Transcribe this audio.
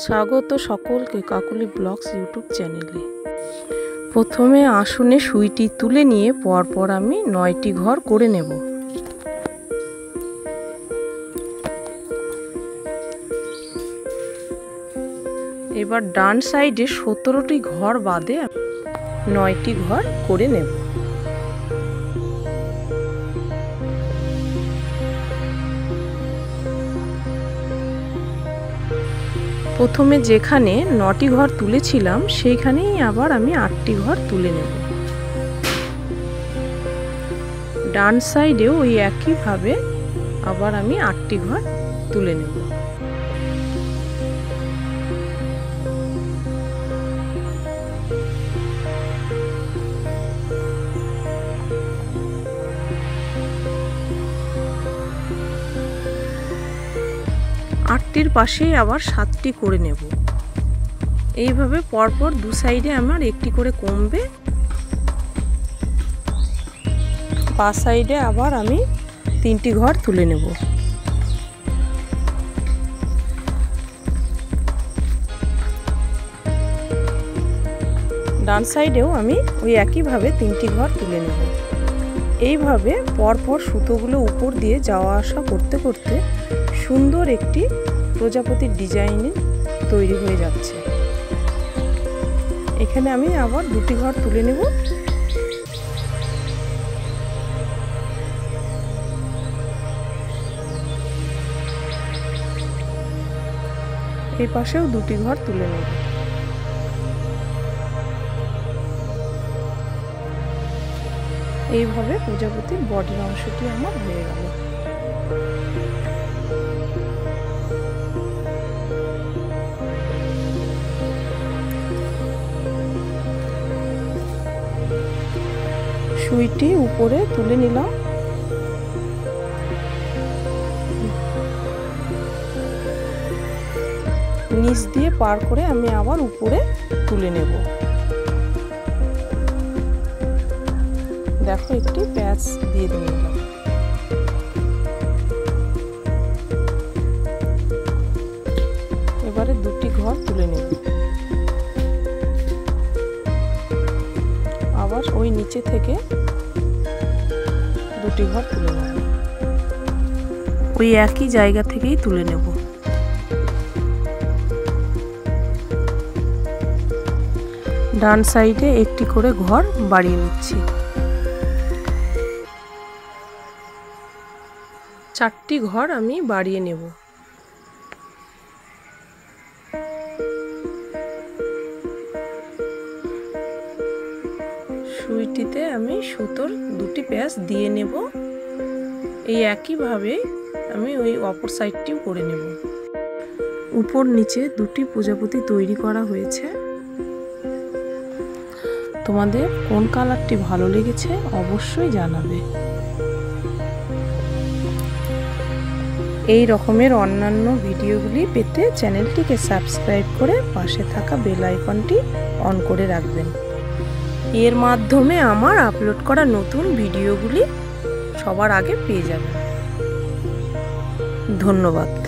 স্বাগত সকলকে কাকলি blogs YouTube চ্যানেলে। প্রথমে আসনে সুইটি তুলে নিয়ে পরপর আমি 9টি ঘর করে নেব। এবার ডান সাইডে 17টি ঘর বাদে 9টি ঘর করে নেব। প্রথমে যেখানে 9টি ঘর তুলেছিলাম সেইখানেই আবার আমি 8টি ঘর তুলে নেব। ডান সাইডেও ওই একইভাবে আবার আমি 8টি ঘর তুলে নেব। আটটির পাশেই আবার 7টি করে নেব। এইভাবে পরপর দু সাইডে আমার একটি করে কমবে। পা সাইডে আবার আমি 3টি ঘর তুলে নেব। ডান সাইডেও আমি ওই একইভাবে 3টি ঘর তুলে নেব। এইভাবে পরপর সুতোগুলো উপর দিয়ে যাওয়া আসা করতে করতে সুন্দর একটি প্রজাপতির ডিজাইনে তৈরি হয়ে যাচ্ছে। এখানে আমি আবার 2টি ঘর তুলে নেব। এই পাশেও 2টি ঘর তুলে নেব। এইভাবে প্রজাপতির বডির অংশটি আমার হয়ে গেল। সুইটি উপরে তুলে নিলাম। নিচ দিয়ে পার করে আমি আবার উপরে তুলে নেব। দেখো একটি প্যাচ দিয়ে দিলাম। এবারে 2টি ঘর তুলে নেব। আবার ওই নিচে থেকে 2টি ঘর তুলে নেব। ওই একই জায়গা থেকেই তুলে নেব। ডান সাইডে একটি করে ঘর বাড়িয়ে নিচ্ছি। 4টি ঘর আমি বাড়িয়ে নেব। সুইটিতে আমি সুতোর 2টি প্যাচ দিয়ে নেব। এই একইভাবে আমি ওই অপর সাইডটিও করে নেব। উপর নিচে 2টি প্রজাপতি তৈরি করা হয়েছে। তোমাদের কোন কালারটি ভালো লেগেছে অবশ্যই জানাবে। এই রকমের অন্যান্য ভিডিওগুলি পেতে চ্যানেলটিকে সাবস্ক্রাইব করে পাশে থাকা বেল আইকনটি অন করে রাখবেন। এর মাধ্যমে আমার আপলোড করা নতুন ভিডিওগুলি সবার আগে পেয়ে যাবেন। ধন্যবাদ।